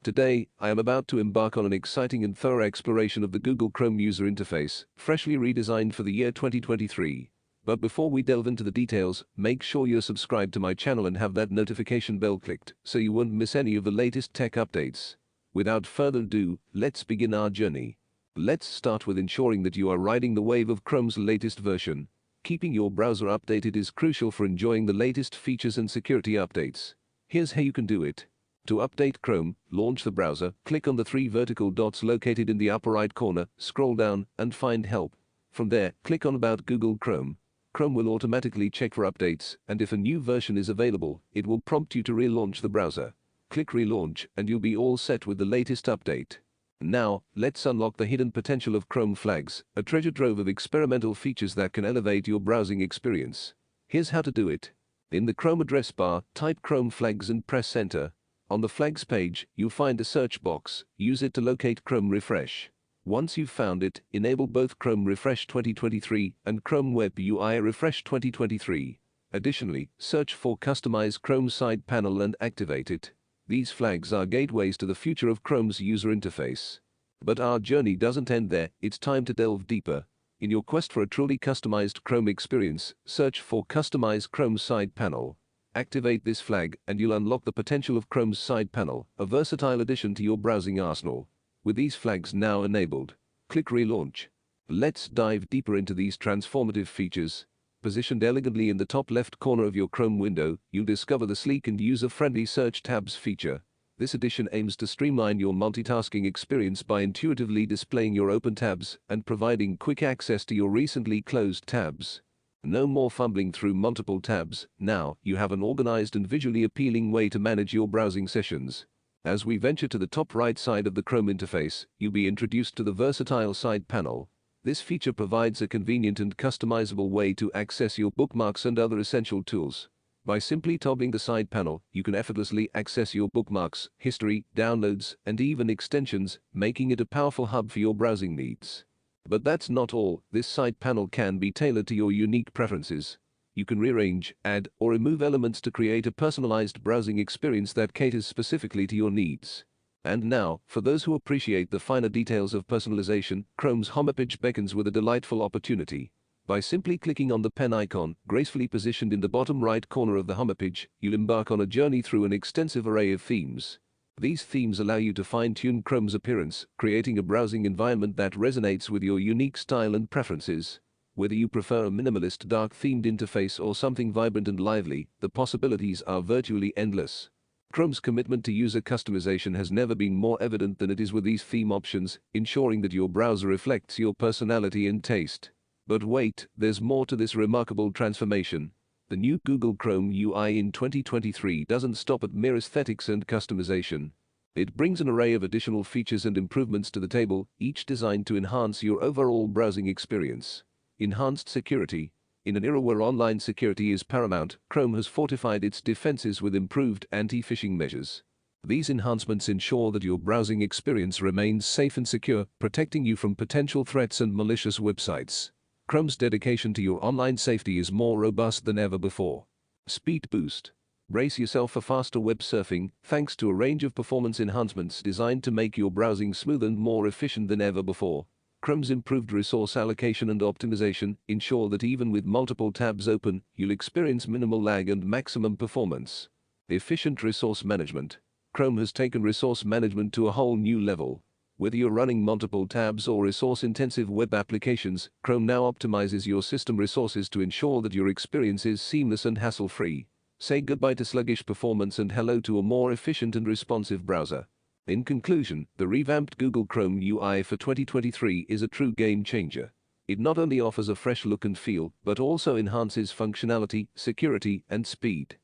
Today, I am about to embark on an exciting and thorough exploration of the Google Chrome user interface, freshly redesigned for the year 2023. But before we delve into the details, make sure you're subscribed to my channel and have that notification bell clicked so you won't miss any of the latest tech updates. Without further ado, let's begin our journey. Let's start with ensuring that you are riding the wave of Chrome's latest version. Keeping your browser updated is crucial for enjoying the latest features and security updates. Here's how you can do it. To update Chrome, launch the browser, click on the three vertical dots located in the upper right corner, scroll down, and find Help. From there, click on About Google Chrome. Chrome will automatically check for updates, and if a new version is available, it will prompt you to relaunch the browser. Click Relaunch, and you'll be all set with the latest update. Now, let's unlock the hidden potential of Chrome Flags, a treasure trove of experimental features that can elevate your browsing experience. Here's how to do it. In the Chrome address bar, type Chrome Flags and press Enter. On the Flags page, you'll find a search box. Use it to locate Chrome Refresh. Once you've found it, enable both Chrome Refresh 2023 and Chrome Web UI Refresh 2023. Additionally, search for Customize Chrome Side Panel and activate it. These flags are gateways to the future of Chrome's user interface. But our journey doesn't end there. It's time to delve deeper. In your quest for a truly customized Chrome experience, search for Customize Chrome Side Panel. Activate this flag and you'll unlock the potential of Chrome's side panel, a versatile addition to your browsing arsenal. With these flags now enabled, click Relaunch. Let's dive deeper into these transformative features. Positioned elegantly in the top left corner of your Chrome window, you'll discover the sleek and user-friendly Search Tabs feature. This addition aims to streamline your multitasking experience by intuitively displaying your open tabs and providing quick access to your recently closed tabs. No more fumbling through multiple tabs. Now, you have an organized and visually appealing way to manage your browsing sessions. As we venture to the top right side of the Chrome interface, you'll be introduced to the versatile side panel. This feature provides a convenient and customizable way to access your bookmarks and other essential tools. By simply toggling the side panel, you can effortlessly access your bookmarks, history, downloads, and even extensions, making it a powerful hub for your browsing needs. But that's not all. This side panel can be tailored to your unique preferences. You can rearrange, add, or remove elements to create a personalized browsing experience that caters specifically to your needs. And now, for those who appreciate the finer details of personalization, Chrome's homepage beckons with a delightful opportunity. By simply clicking on the pen icon, gracefully positioned in the bottom right corner of the homepage, you'll embark on a journey through an extensive array of themes. These themes allow you to fine-tune Chrome's appearance, creating a browsing environment that resonates with your unique style and preferences. Whether you prefer a minimalist dark-themed interface or something vibrant and lively, the possibilities are virtually endless. Chrome's commitment to user customization has never been more evident than it is with these theme options, ensuring that your browser reflects your personality and taste. But wait, there's more to this remarkable transformation. The new Google Chrome UI in 2023 doesn't stop at mere aesthetics and customization. It brings an array of additional features and improvements to the table, each designed to enhance your overall browsing experience. Enhanced security. In an era where online security is paramount, Chrome has fortified its defenses with improved anti-phishing measures. These enhancements ensure that your browsing experience remains safe and secure, protecting you from potential threats and malicious websites. Chrome's dedication to your online safety is more robust than ever before. Speed boost. Brace yourself for faster web surfing, thanks to a range of performance enhancements designed to make your browsing smoother and more efficient than ever before. Chrome's improved resource allocation and optimization ensure that even with multiple tabs open, you'll experience minimal lag and maximum performance. Efficient resource management. Chrome has taken resource management to a whole new level. Whether you're running multiple tabs or resource-intensive web applications, Chrome now optimizes your system resources to ensure that your experience is seamless and hassle-free. Say goodbye to sluggish performance and hello to a more efficient and responsive browser. In conclusion, the revamped Google Chrome UI for 2023 is a true game-changer. It not only offers a fresh look and feel, but also enhances functionality, security, and speed.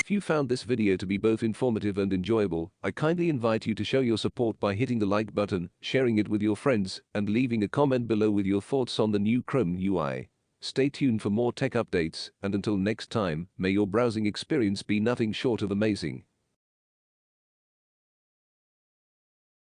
If you found this video to be both informative and enjoyable, I kindly invite you to show your support by hitting the like button, sharing it with your friends, and leaving a comment below with your thoughts on the new Chrome UI. Stay tuned for more tech updates, and until next time, may your browsing experience be nothing short of amazing.